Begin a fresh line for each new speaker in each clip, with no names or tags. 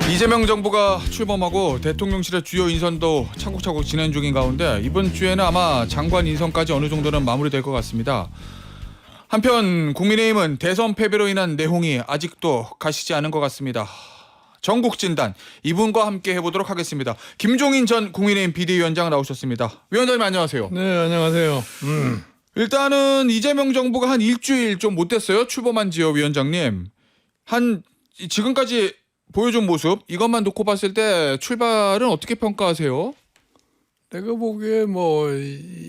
이재명 정부가 출범하고 대통령실의 주요 인선도 차곡차곡 진행 중인 가운데 이번 주에는 아마 장관 인선까지 어느 정도는 마무리될 것 같습니다. 한편 국민의힘은 대선 패배로 인한 내홍이 아직도 가시지 않은 것 같습니다. 전국 진단 이분과 함께 해보도록 하겠습니다. 김종인 전 국민의힘 비대위원장 나오셨습니다. 위원장님 안녕하세요.
네, 안녕하세요.
일단은 이재명 정부가 한 일주일 좀 못 됐어요. 출범한 지요, 위원장님. 한 지금까지 보여준 모습 이것만 놓고 봤을 때 출발은 어떻게 평가하세요?
내가 보기에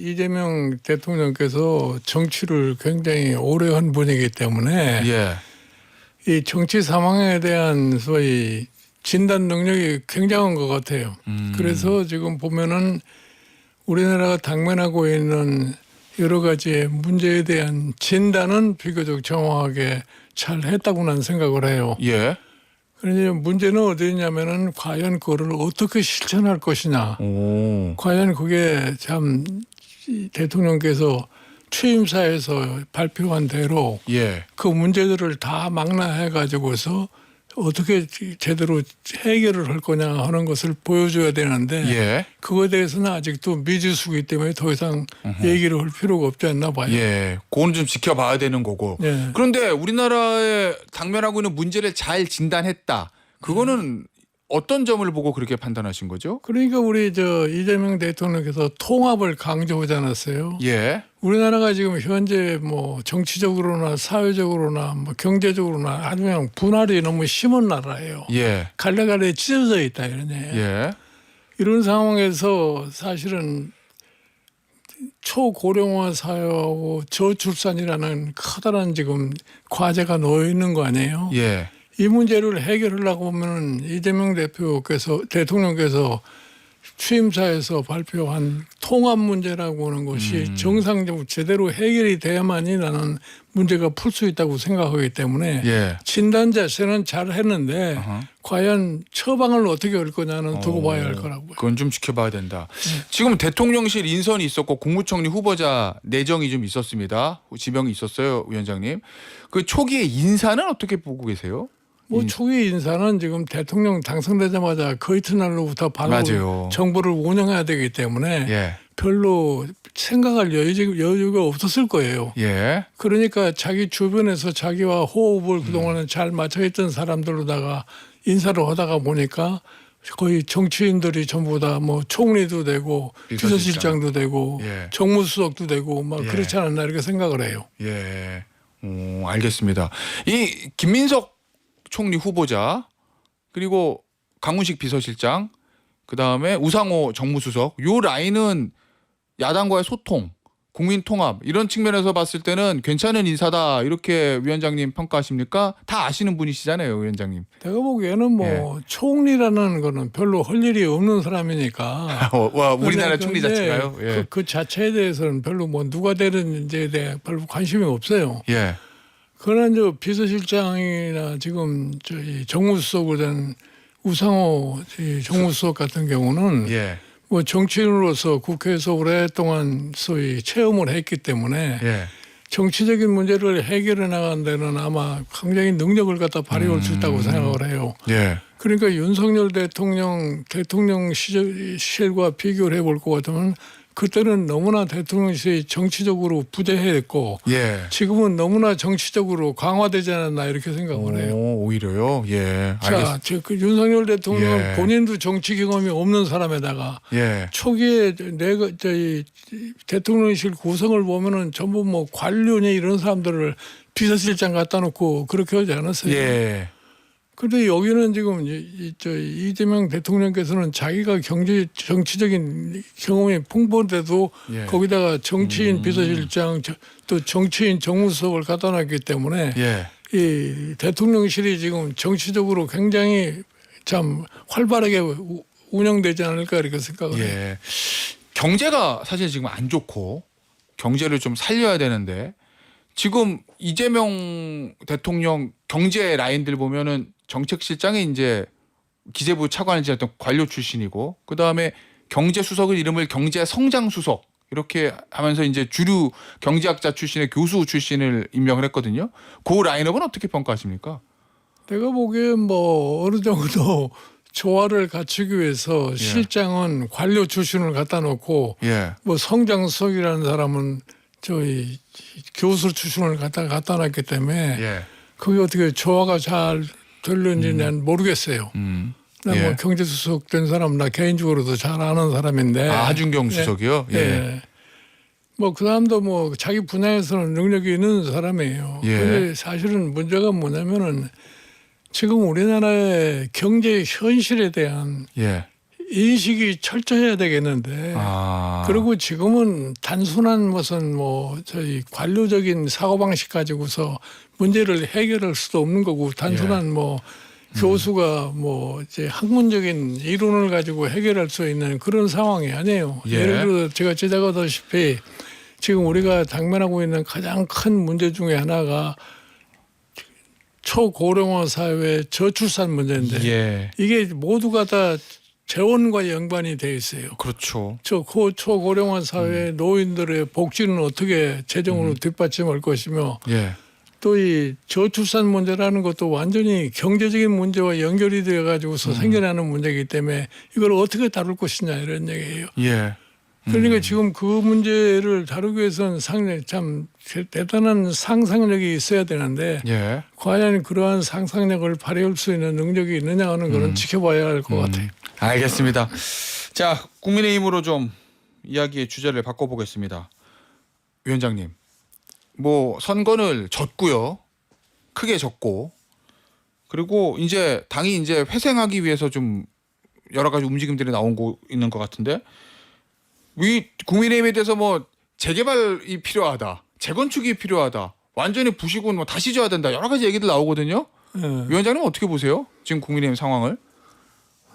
이재명 대통령께서 정치를 굉장히 오래 한 분이기 때문에
예.
이 정치 상황에 대한 소위 진단 능력이 굉장한 것 같아요. 그래서 지금 보면은 우리나라가 당면하고 있는 여러 가지 문제에 대한 진단은 비교적 정확하게 잘 했다고 난 생각을 해요.
예.
그러니 문제는 어디 있냐면은 과연 그거를 어떻게 실천할 것이냐.
오.
과연 그게 참 대통령께서 취임사에서 발표한 대로
예.
그 문제들을 다 망라해 가지고서 어떻게 제대로 해결을 할 거냐 하는 것을 보여줘야 되는데
예.
그거에 대해서는 아직도 미지수이기 때문에 더 이상 얘기를 할 필요가 없지 않나 봐요.
예. 그건 좀 지켜봐야 되는 거고.
네.
그런데 우리나라에 당면하고 있는 문제를 잘 진단했다. 그거는 어떤 점을 보고 그렇게 판단하신 거죠?
그러니까 우리 이재명 대통령께서 통합을 강조하지 않았어요.
예.
우리나라가 지금 현재 정치적으로나 사회적으로나 경제적으로나 아주 그냥 분할이 너무 심한 나라예요.
예.
갈래갈래 찢어져 있다 이러네.
예.
이런 상황에서 사실은 초고령화 사회하고 저출산이라는 커다란 지금 과제가 놓여 있는 거 아니에요.
예.
이 문제를 해결하려고 하면은 이재명 대통령께서 취임사에서 발표한 통합 문제라고 하는 것이 정상적으로 제대로 해결이 돼야만이 나는 문제가 풀 수 있다고 생각하기 때문에
예.
진단 자체는 잘 했는데 과연 처방을 어떻게 할 거냐는 두고 봐야 할 거라고요.
그건 좀 지켜봐야 된다. 지금 대통령실 인선이 있었고 국무총리 후보자 내정이 좀 있었습니다. 지명이 있었어요, 위원장님. 그 초기에 인사는 어떻게 보고 계세요?
초기 인사는 지금 대통령 당선되자마자 그 이튿날로부터 바로
맞아요.
정부를 운영해야 되기 때문에
예.
별로 생각할 여유가 없었을 거예요.
예.
그러니까 자기 주변에서 자기와 호흡을 그동안은 잘 맞춰있던 사람들로다가 인사를 하다가 보니까 거의 정치인들이 전부 다 총리도 되고 비서실장도 되고
예.
정무수석도 되고
예.
그렇지 않았나 이렇게 생각을 해요.
예. 알겠습니다. 이 김민석 총리 후보자 그리고 강훈식 비서실장 그다음에 우상호 정무수석 요 라인은 야당과의 소통, 국민 통합 이런 측면에서 봤을 때는 괜찮은 인사다 이렇게 위원장님 평가하십니까? 다 아시는 분이시잖아요, 위원장님.
내가 보기에는 총리라는 거는 별로 할 일이 없는 사람이니까.
와, 우리나라 총리
근데
자체가요? 예.
그 자체에 대해서는 별로 누가 되는지에 대해 별로 관심이 없어요.
예.
그러나 비서실장이나 지금 정무수석으로 된 우상호 정무수석 같은 경우는
예.
정치인으로서 국회에서 오랫동안 소위 체험을 했기 때문에
예.
정치적인 문제를 해결해 나가는 데는 아마 굉장히 능력을 갖다 발휘할 수 있다고 생각을 해요.
예.
그러니까 윤석열 대통령 시절과 비교를 해볼 것 같으면 그때는 너무나 대통령실이 정치적으로 부재했고
예.
지금은 너무나 정치적으로 강화되지 않았나 이렇게 생각을 해요.
오히려요. 예.
자, 그 윤석열 대통령은
예.
본인도 정치 경험이 없는 사람에다가
예.
초기에 대통령실 구성을 보면은 전부 관료니 이런 사람들을 비서실장 갖다 놓고 그렇게 하지 않았어요.
예.
그런데 여기는 지금 이재명 대통령께서는 자기가 정치적인 경험이 풍부한데도
예.
거기다가 정치인 비서실장 또 정치인 정무수석을 갖다 놨기 때문에
예.
이 대통령실이 지금 정치적으로 굉장히 참 활발하게 운영되지 않을까 이렇게 생각을 해요.
예. 경제가 사실 지금 안 좋고 경제를 좀 살려야 되는데 지금 이재명 대통령 경제 라인들 보면은 정책실장이 이제 기재부 차관을 지냈던 관료 출신이고 그다음에 경제수석을 이름을 경제성장수석 이렇게 하면서 이제 주류 경제학자 출신의 교수 출신을 임명을 했거든요. 그 라인업은 어떻게 평가하십니까?
내가 보기엔 뭐 어느 정도 조화를 갖추기 위해서 실장은 관료 출신을 갖다 놓고
예.
뭐 성장수석이라는 사람은 저희 교수 출신을 갖다 놨기 때문에
예.
그게 어떻게 조화가 잘 될는지 난 모르겠어요. 나 뭐
예.
경제수석 된 사람 나 개인적으로도 잘 아는 사람인데.
하준경 수석이요?
예.
예.
뭐 그 사람도 뭐 자기 분야에서는 능력이 있는 사람이에요.
예.
근데 사실은 문제가 뭐냐면은 지금 우리나라의 경제 현실에 대한
예.
인식이 철저해야 되겠는데. 그리고 지금은 단순한 무슨 뭐 저희 관료적인 사고방식 가지고서 문제를 해결할 수도 없는 거고 단순한 뭐 교수가 뭐 이제 학문적인 이론을 가지고 해결할 수 있는 그런 상황이 아니에요.
예.
예를 들어 제가 지적하다시피 지금 우리가 당면하고 있는 가장 큰 문제 중에 하나가 초고령화 사회의 저출산 문제인데
예.
이게 모두가 다 재원과 연관이 돼 있어요.
그렇죠.
초고령화 사회의 노인들의 복지는 어떻게 재정으로 뒷받침할 것이며
예.
또 이 저출산 문제라는 것도 완전히 경제적인 문제와 연결이 되어 가지고서 생겨나는 문제이기 때문에 이걸 어떻게 다룰 것이냐 이런 얘기예요.
예.
그러니까 지금 그 문제를 다루기 위해서는 상당히 참 대단한 상상력이 있어야 되는데
예.
과연 그러한 상상력을 발휘할 수 있는 능력이 있느냐 하는 것은 지켜봐야 할 것 같아요.
알겠습니다. 자, 국민의힘으로 좀 이야기의 주제를 바꿔보겠습니다. 위원장님, 뭐 선거를 졌고요, 크게 졌고, 그리고 이제 당이 이제 회생하기 위해서 좀 여러 가지 움직임들이 나오고 있는 것 같은데, 이 국민의힘에 대해서 뭐 재개발이 필요하다, 재건축이 필요하다, 완전히 부시고 뭐 다시 져야 된다, 여러 가지 얘기들 나오거든요. 위원장님 어떻게 보세요? 지금 국민의힘 상황을?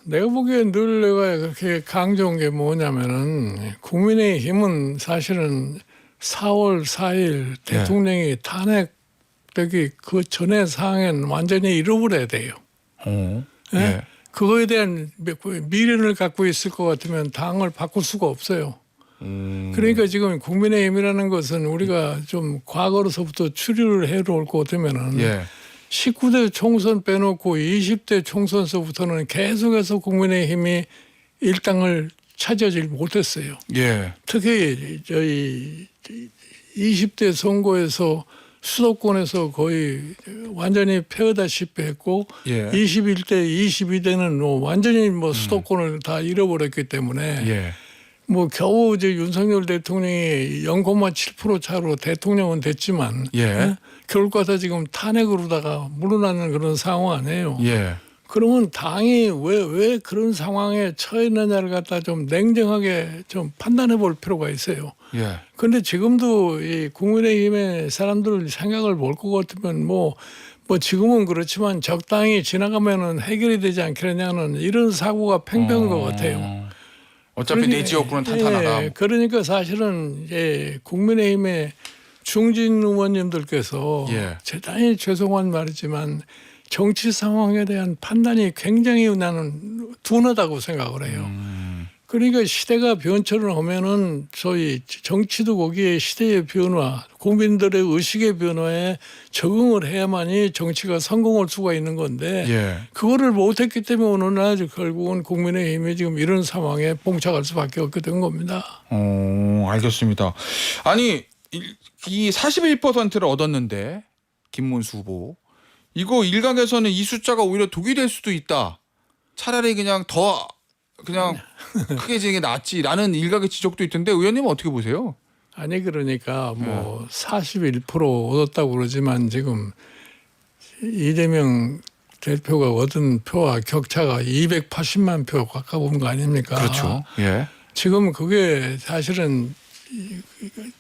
내가 보기엔 늘 내가 그렇게 강조한 게 뭐냐면은 국민의힘은 사실은 4월 4일 대통령이 탄핵되기 그 전의 상황엔 완전히 잃어버려야 돼요. 예? 그거에 대한 미련을 갖고 있을 것 같으면 당을 바꿀 수가 없어요. 그러니까 지금 국민의힘이라는 것은 우리가 좀 과거로서부터 추리를 해올 것 같으면은 19대 총선 빼놓고 20대 총선서부터는 계속해서 국민의힘이 일당을 차지하지 못했어요. 특히 저희 20대 선거에서 수도권에서 거의 완전히 패하다시피 했고 21대, 22대는 뭐 완전히 뭐 수도권을 다 잃어버렸기 때문에 뭐 겨우 이제 윤석열 대통령이 0.7% 차로 대통령은 됐지만 결과다 지금 탄핵으로다가 물러나는 그런 상황 아니에요. 그러면 당이 왜 그런 상황에 처해 있느냐를 갖다 좀 냉정하게 좀 판단해 볼 필요가 있어요. 그런데 지금도 이 국민의힘의 사람들 생각을 볼 것 같으면 뭐 지금은 그렇지만 적당히 지나가면은 해결이 되지 않겠냐는 이런 사고가 팽배한 것 같아요.
어차피 내 지역구는 탄탄하다.
그러니까 사실은 국민의힘의 중진 의원님들께서 대단히 죄송한 말이지만 정치 상황에 대한 판단이 굉장히 나는 둔하다고 생각을 해요. 그러니까 시대가 변천을 하면은 저희 정치도 거기에 시대의 변화, 국민들의 의식의 변화에 적응을 해야만이 정치가 성공할 수가 있는 건데 그거를 못했기 때문에 오늘 날 결국은 국민의힘이 지금 이런 상황에 봉착할 수밖에 없게 된 겁니다.
알겠습니다. 아니 이 41%를 얻었는데 김문수 후보 이거 일각에서는 이 숫자가 오히려 독이 될 수도 있다. 차라리 그냥 크게 지는 게 낫지라는 일각의 지적도 있던데 의원님은 어떻게 보세요?
아니 그러니까 뭐 41% 얻었다고 그러지만 지금 이재명 대표가 얻은 표와 격차가 280만 표 가까운 거 아닙니까?
그렇죠.
지금 그게 사실은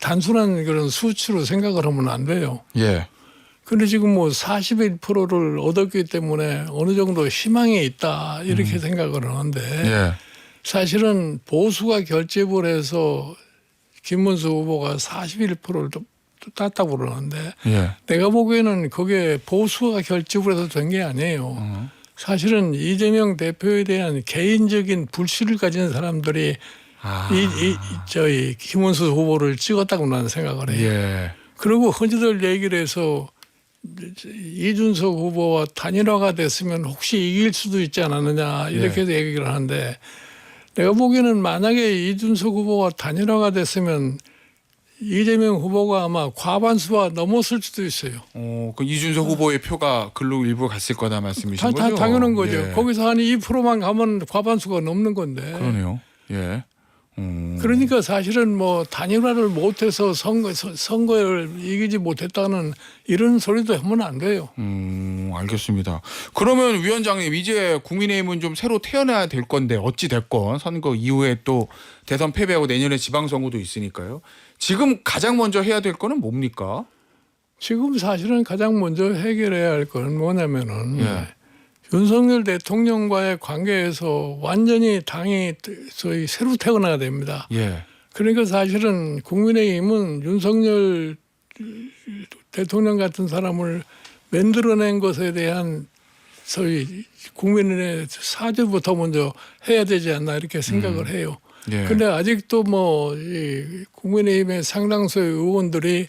단순한 그런 수치로 생각을 하면 안 돼요. 근데 지금 뭐 41%를 얻었기 때문에 어느 정도 희망이 있다 이렇게 생각을 하는데 사실은 보수가 결집을 해서 김문수 후보가 41%를 땄다고 그러는데 내가 보기에는 그게 보수가 결집을 해서 된 게 아니에요. 사실은 이재명 대표에 대한 개인적인 불신을 가진 사람들이 저희 김문수 후보를 찍었다고 나는 생각을 해요. 그리고 흔히들 얘기를 해서 이준석 후보와 단일화가 됐으면 혹시 이길 수도 있지 않았느냐 이렇게 얘기를 하는데 내가 보기에는 만약에 이준석 후보와 단일화가 됐으면 이재명 후보가 아마 과반수가 넘었을 수도 있어요.
그 이준석 후보의 표가 글로 일부 갔을 거다 말씀이신 거죠?
다 당연한 거죠.
예.
거기서 한 2%만 가면 과반수가 넘는 건데.
그러네요. 예.
그러니까 사실은 뭐 단일화를 못해서 선거를 이기지 못했다는 이런 소리도 하면 안 돼요.
알겠습니다. 그러면 위원장님 이제 국민의힘은 좀 새로 태어나야 될 건데 어찌 됐건 선거 이후에 또 대선 패배하고 내년에 지방선거도 있으니까요. 지금 가장 먼저 해야 될 거는 뭡니까?
지금 사실은 가장 먼저 해결해야 할 건 뭐냐면은
예.
윤석열 대통령과의 관계에서 완전히 당이 저희 새로 태어나야 됩니다.
예.
그러니까 사실은 국민의힘은 윤석열 대통령 같은 사람을 만들어낸 것에 대한 소위 국민의 사죄부터 먼저 해야 되지 않나 이렇게 생각을 해요.
예.
근데 아직도 뭐 이 국민의힘의 상당수의 의원들이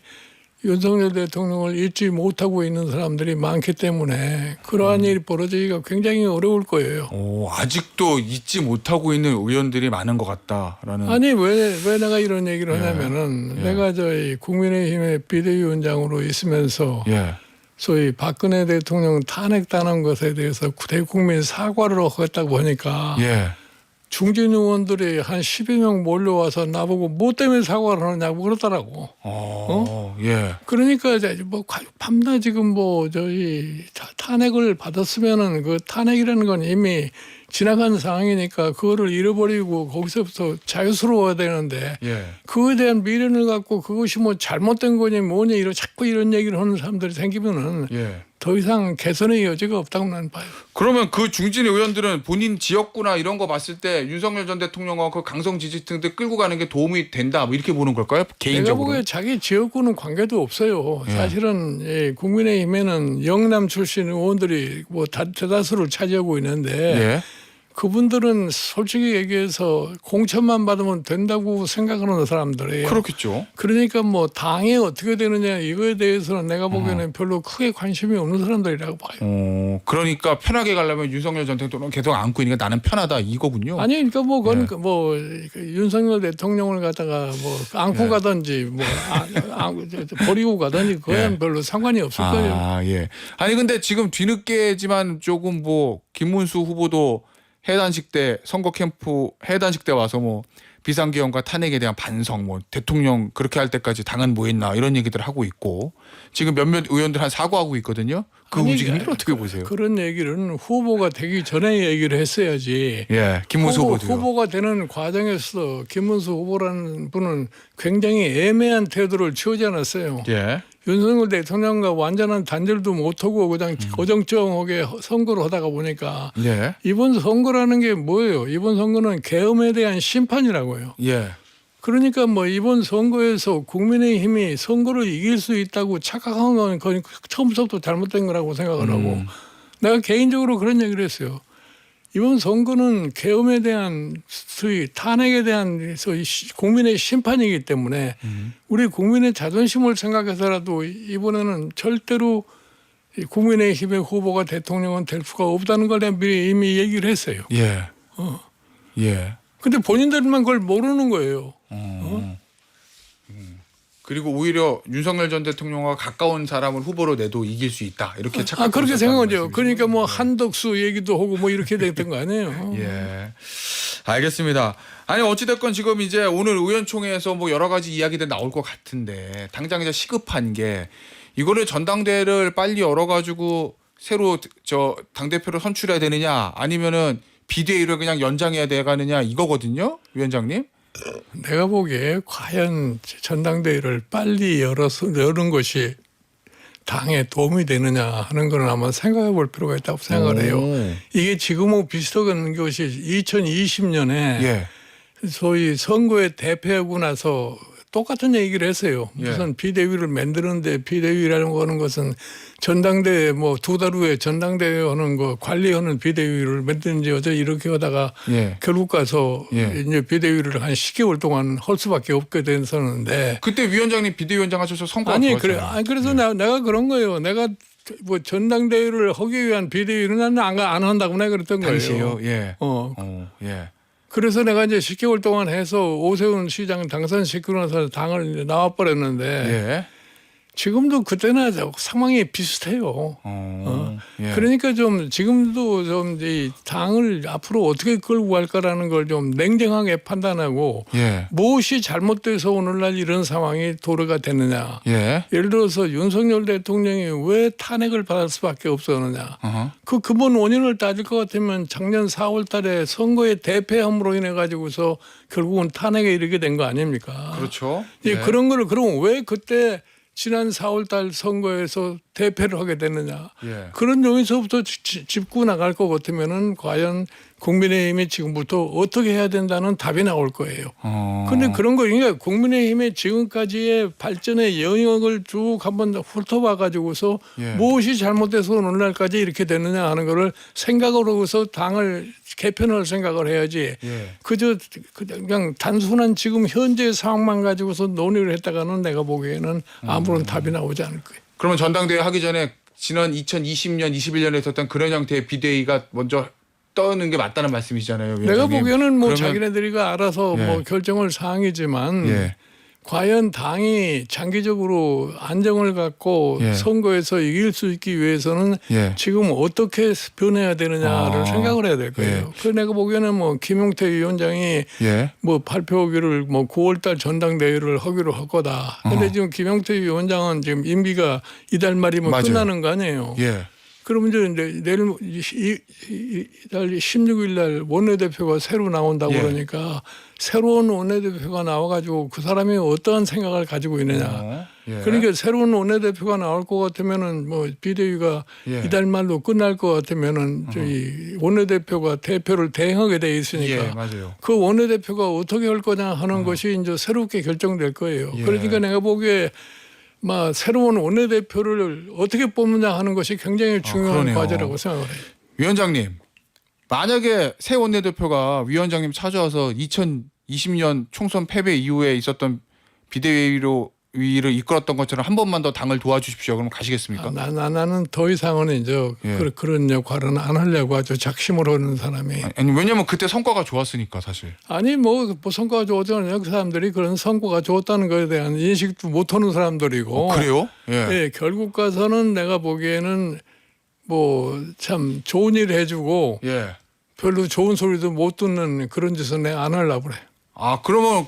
윤석열 대통령을 잊지 못하고 있는 사람들이 많기 때문에 그러한 일이 벌어지기가 굉장히 어려울 거예요.
아직도 잊지 못하고 있는 의원들이 많은 것 같다라는.
아니 왜 내가 이런 얘기를 하냐면은
예.
내가 저희 국민의힘의 비대위원장으로 있으면서
예.
소위 박근혜 대통령 탄핵당한 것에 대해서 대국민 사과를 하겠다고 하니까
예.
중진 의원들이 한 10여 명 몰려와서 나보고 뭐 때문에 사과를 하느냐고 그러더라고.
예.
그러니까 이제 뭐 밤낮 지금 뭐 저희 탄핵을 받았으면은 그 탄핵이라는 건 이미 지나간 상황이니까 그거를 잃어버리고 거기서부터 자유스러워야 되는데
예.
그거에 대한 미련을 갖고 그것이 뭐 잘못된 거니 뭐니 자꾸 이런 얘기를 하는 사람들이 생기면은
예.
더 이상 개선의 여지가 없다고 나는 봐요.
그러면 그 중진 의원들은 본인 지역구나 이런 거 봤을 때 윤석열 전 대통령과 그 강성 지지층들 끌고 가는 게 도움이 된다 뭐 이렇게 보는 걸까요?
내가
개인적으로.
보기에 자기 지역구는 관계도 없어요.
예.
사실은 국민의힘에는 영남 출신 의원들이 뭐 대다수를 차지하고 있는데
예.
그분들은 솔직히 얘기해서 공천만 받으면 된다고 생각하는 사람들이에요.
그렇겠죠.
그러니까 뭐 당이 어떻게 되느냐 이거에 대해서는 내가 보기에는 별로 크게 관심이 없는 사람들이라고 봐요.
그러니까 편하게 가려면 윤석열 전 대통령 계속 안고 있으니까 나는 편하다 이거군요.
아니 그러니까 뭐 그건
예.
뭐 윤석열 대통령을 갖다가 뭐 안고
예.
가든지 뭐 버리고 가든지 그건
예.
별로 상관이 없을 거예요.
아, 예. 아니 근데 지금 뒤늦게지만 조금 뭐 김문수 후보도 해단식 때 선거 캠프 해단식 때 와서 뭐 비상계엄과 탄핵에 대한 반성 뭐 대통령 그렇게 할 때까지 당은 뭐 했나 이런 얘기들을 하고 있고 지금 몇몇 의원들 한 사과하고 있거든요. 그
아니,
움직임들 어떻게 보세요?
그런 얘기는 후보가 되기 전에 얘기를 했어야지.
예, 김문수 후보도요.
후보가 되는 과정에서 김문수 후보라는 분은 굉장히 애매한 태도를 취하지 않았어요.
예,
윤석열 대통령과 완전한 단절도 못하고 그냥 어정쩡하게 선거를 하다가 보니까
예,
이번 선거라는 게 뭐예요? 이번 선거는 계엄에 대한 심판이라고요.
예,
그러니까 뭐 이번 선거에서 국민의힘이 선거를 이길 수 있다고 착각한 건 거의 처음부터 잘못된 거라고 생각을 하고 내가 개인적으로 그런 얘기를 했어요. 이번 선거는 계엄에 대한 소위 탄핵에 대한 소위 국민의 심판이기 때문에 우리 국민의 자존심을 생각해서라도 이번에는 절대로 국민의힘의 후보가 대통령은 될 수가 없다는 걸 내가 미리 이미 얘기를 했어요.
예, 예.
근데 본인들만 그걸 모르는 거예요.
그리고 오히려 윤석열 전 대통령과 가까운 사람을 후보로 내도 이길 수 있다 이렇게 착각하고
그렇게
있었다는
생각하죠.
말씀이시죠?
그러니까 뭐 한덕수 얘기도 하고 뭐 이렇게 됐던 거 아니에요.
예, 알겠습니다. 아니 어찌됐건 지금 이제 오늘 의원총회에서 뭐 여러 가지 이야기들 나올 것 같은데 당장 이제 시급한 게 이거를 전당대회를 빨리 열어가지고 새로 저 당대표를 선출해야 되느냐 아니면은 비대위를 그냥 연장해야 돼가느냐 이거거든요, 위원장님.
내가 보기에 과연 전당대회를 빨리 여는 것이 당에 도움이 되느냐 하는 건 아마 생각해 볼 필요가 있다고 생각을 해요. 이게 지금하고 비슷한 것이 2020년에
예,
소위 선거에 대패하고 나서 똑같은 얘기를 했어요.
예.
무슨 비대위를 만드는데 비대위라는 거는 것은 전당대회 뭐 2달 후에 전당대회 하는 거 관리하는 비대위를 만드는지 어제 이렇게 하다가
예.
결국 가서
예.
이제 비대위를 한 10개월 동안 할 수밖에 없게 됐었는데
그때 위원장님 비대위원장 하셔서 성과가
아니
좋았잖아요.
그래 아니 그래서 내가 그런 거예요. 내가 뭐 전당대회를 하기 위한 비대위는 나는 안 한다고 내가 그랬던
당시에요.
거예요.
예. 예.
그래서 내가 이제 10개월 동안 해서 오세훈 시장 당선시키고 나서 당을 이제 나와버렸는데
예.
지금도 그때나 상황이 비슷해요.
예.
그러니까 좀 지금도 좀 이 당을 앞으로 어떻게 끌고 갈까라는 걸 좀 냉정하게 판단하고
예.
무엇이 잘못돼서 오늘날 이런 상황이 도래가 됐느냐.
예.
예를 들어서 윤석열 대통령이 왜 탄핵을 받을 수밖에 없었느냐.
어허.
그 근본 원인을 따질 것 같으면 작년 4월 달에 선거의 대패함으로 인해 가지고서 결국은 탄핵에 이르게 된 거 아닙니까?
그렇죠.
예,
예.
그런 거를 그럼 왜 그때 지난 4월 달 선거에서 대패를 하게 됐느냐.
예.
그런 용에서부터 짚고 나갈 것 같으면은 과연 국민의힘이 지금부터 어떻게 해야 된다는 답이 나올 거예요. 근데 그런 거, 그러니까 국민의힘의 지금까지의 발전의 영역을 쭉 한번 훑어봐 가지고서
예.
무엇이 잘못돼서 오늘날까지 이렇게 됐느냐 하는 거를 생각을 하고서 당을 개편할 생각을 해야지.
예.
그저 그냥 단순한 지금 현재 상황만 가지고서 논의를 했다가는 내가 보기에는 아무런 답이 나오지 않을 거예요.
그러면 전당대회 하기 전에 지난 2020년, 21년에 있었던 그런 형태의 비대위가 먼저 떠는 게 맞다는 말씀이시잖아요.
내가
위원장님.
보기에는 뭐
그러면-
자기네들이가 알아서
예.
뭐 결정할 사항이지만
예.
과연 당이 장기적으로 안정을 갖고
예.
선거에서 이길 수 있기 위해서는
예.
지금 어떻게 변해야 되느냐를 생각을 해야 될 거예요.
예.
그래서 내가 보기에는 뭐 김용태 위원장이
예.
뭐 발표하기를 뭐 9월달 전당대회를 하기로 할 거다. 근데 지금 김용태 위원장은 지금 임기가 이달 말이면
맞아요.
끝나는 거 아니에요.
예.
그러면 이제 내일 이달 16일 날 원내대표가 새로 나온다고
예.
그러니까 새로운 원내대표가 나와가지고 그 사람이 어떠한 생각을 가지고 있느냐.
예.
그러니까 새로운 원내대표가 나올 것 같으면은 뭐 비대위가
예.
이달 말로 끝날 것 같으면은 저희 원내대표가 대표를 대행하게 돼 있으니까
예, 맞아요.
그 원내대표가 어떻게 할 거냐 하는 것이 이제 새롭게 결정될 거예요.
예.
그러니까 내가 보기에 막 새로운 원내대표를 어떻게 뽑느냐 하는 것이 굉장히 중요한
그러네요.
과제라고 생각을 해요.
위원장님, 만약에 새 원내대표가 위원장님 찾아와서 2020년 총선 패배 이후에 있었던 비대위를 이끌었던 것처럼 한 번만 더 당을 도와주십시오. 그럼 가시겠습니까?
나는 더 이상은 이제
예.
그런 역할은 안 하려고 아주 작심으로 하는 사람이.
아니, 왜냐면 그때 성과가 좋았으니까 사실.
아니 뭐 성과가 좋았잖아요. 그 사람들이 그런 성과가 좋았다는 것에 대한 인식도 못하는 사람들이고.
그래요? 예.
예, 결국 가서는 내가 보기에는 뭐 참 좋은 일 해주고
예.
별로 좋은 소리도 못 듣는 그런 짓은 내가 안 하려고 그래.
아, 그러면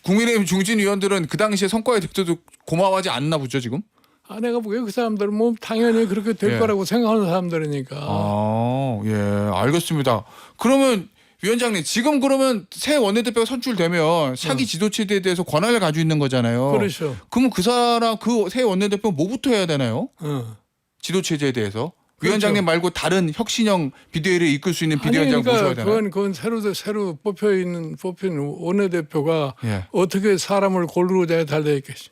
국민의힘 중진 의원들은 그 당시에 성과에 대해서도 고마워하지 않나 보죠, 지금?
아, 내가 보기에 그 사람들은 뭐 당연히 그렇게 될
예.
거라고 생각하는 사람들이니까.
아, 예, 알겠습니다. 그러면 위원장님, 지금 그러면 새 원내대표가 선출되면 차기 지도체제에 대해서 권한을 가지고 있는 거잖아요.
그렇죠.
그러면 그 사람, 그 새 원내대표 뭐부터 해야 되나요? 지도체제에 대해서?
그렇죠.
위원장님 말고 다른 혁신형 비대위를 이끌 수 있는 비대위원장
아니,
모셔야
그러니까
되나요?
그건 새로 뽑힌 원내대표가
예.
어떻게 사람을 고르자에 달려 있겠지.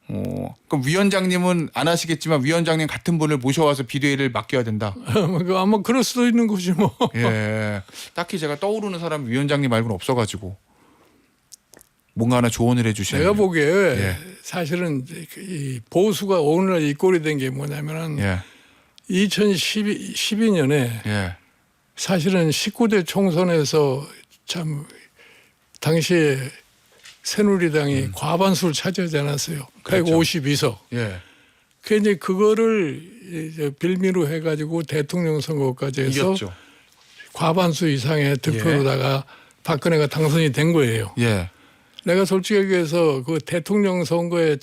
그럼 위원장님은 안 하시겠지만 위원장님 같은 분을 모셔와서 비대위를 맡겨야 된다.
아마 그럴 수도 있는 거지 뭐.
예. 딱히 제가 떠오르는 사람 위원장님 말고는 없어가지고 뭔가 하나 조언을 해주셔야
내가
돼요.
보기에
예.
사실은 이 보수가 오늘날 이 꼴이 된 게 뭐냐면은
예.
2012년에
예.
사실은 19대 총선에서 참 당시에 새누리당이 과반수를 차지하지 않았어요.
그렇죠.
152석.
예.
그 이제 그거를 이제 빌미로 해가지고 대통령 선거까지 해서
이겼죠.
과반수 이상의 득표로다가 박근혜가 당선이 된 거예요.
예.
내가 솔직히 얘기해서 그 대통령 선거에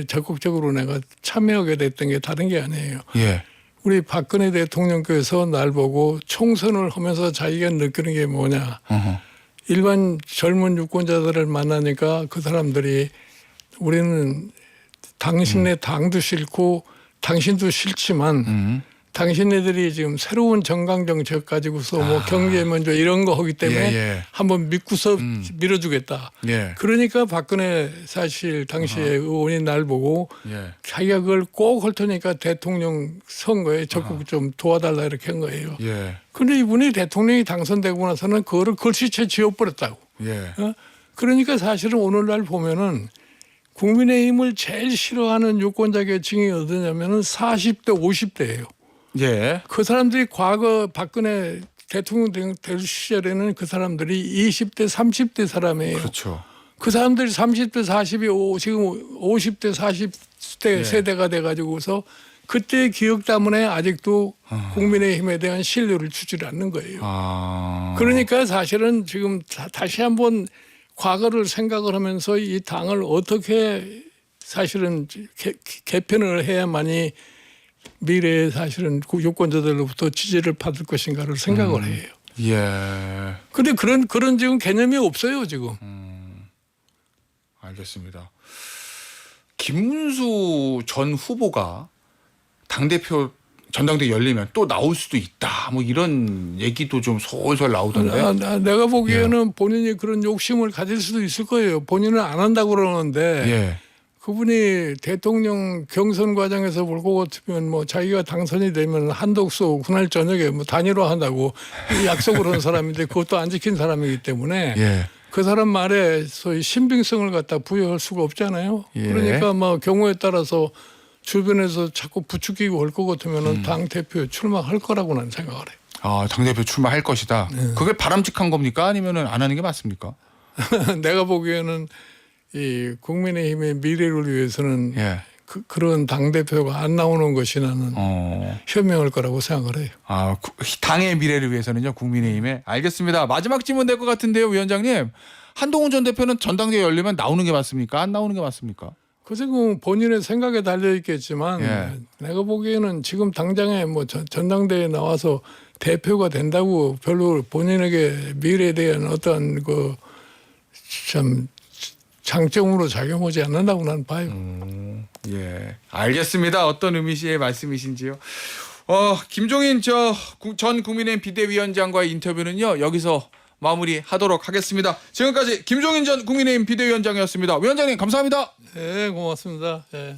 적극적으로 내가 참여하게 됐던 게 다른 게 아니에요.
예.
우리 박근혜 대통령께서 날 보고 총선을 하면서 자기가 느끼는 게 뭐냐.
어허.
일반 젊은 유권자들을 만나니까 그 사람들이 우리는 당신네 당도 싫고 당신도 싫지만 당신네들이 지금 새로운 정강 정책 가지고서 뭐 경제 먼저 이런 거 하기 때문에
예.
한번 믿고서 밀어주겠다.
예.
그러니까 박근혜 사실 당시에 의원이 날 보고
예.
자기가 그걸 꼭 할 테니까 대통령 선거에 적극 좀 도와달라 이렇게 한 거예요.
예.
그런데 이분이 대통령이 당선되고 나서는 그거를 글씨체 지워버렸다고.
예.
그러니까 사실은 오늘날 보면은 국민의힘을 제일 싫어하는 유권자 계층이 어디냐면은 40대, 50대예요.
예.
그 사람들이 과거 박근혜 대통령 될 시절에는 그 사람들이 20대, 30대 사람이에요.
그렇죠.
그 사람들이 30대, 40이 지금 50대, 40대
예.
세대가 돼가지고서 그때의 기억 때문에 아직도 국민의힘에 대한 신뢰를 주지 않는 거예요.
아.
그러니까 사실은 지금 다시 한번 과거를 생각을 하면서 이 당을 어떻게 사실은 개편을 해야만이 미래에 사실은 유권자들로부터 지지를 받을 것인가를 생각을 해요.
예.
근데 그런 지금 개념이 없어요 지금.
알겠습니다. 김문수 전 후보가 당대표 전당대 열리면 또 나올 수도 있다. 뭐 이런 얘기도 좀 솔솔 나오던데.
내가 보기에는 본인이 그런 욕심을 가질 수도 있을 거예요. 본인은 안 한다고 그러는데
예.
그분이 대통령 경선 과정에서 볼 것 같으면 뭐 자기가 당선이 되면 한독수 그날 저녁에 뭐 단일화한다고 약속을 한 사람인데 그것도 안 지킨 사람이기 때문에
예.
그 사람 말에 소위 신빙성을 갖다 부여할 수가 없잖아요.
예.
그러니까 뭐 경우에 따라서 주변에서 자꾸 부추기고 할 것 같으면 당 대표에 출마할 거라고 는 생각을 해요.
아, 당대표 출마할 것이다. 그게 바람직한 겁니까? 아니면은 안 하는 게 맞습니까?
내가 보기에는 이 국민의힘의 미래를 위해서는
예.
그런 당 대표가 안 나오는 것이 나는 현명할 거라고 생각을 해요.
아, 당의 미래를 위해서는요, 국민의힘에. 알겠습니다. 마지막 질문 될 것 같은데요, 위원장님. 한동훈 전 대표는 전당대회 열리면 나오는 게 맞습니까? 안 나오는 게 맞습니까?
그래서 본인의 생각에 달려 있겠지만
예.
내가 보기에는 지금 당장에 뭐 전당대회에 나와서 대표가 된다고 별로 본인에게 미래에 대한 어떤 그 참 장점으로 작용하지 않는다고 나는 봐요.
예, 알겠습니다. 어떤 의미의 말씀이신지요. 김종인 전 국민의힘 비대위원장과의 인터뷰는요 여기서 마무리하도록 하겠습니다. 지금까지 김종인 전 국민의힘 비대위원장이었습니다. 위원장님 감사합니다.
네, 고맙습니다. 네.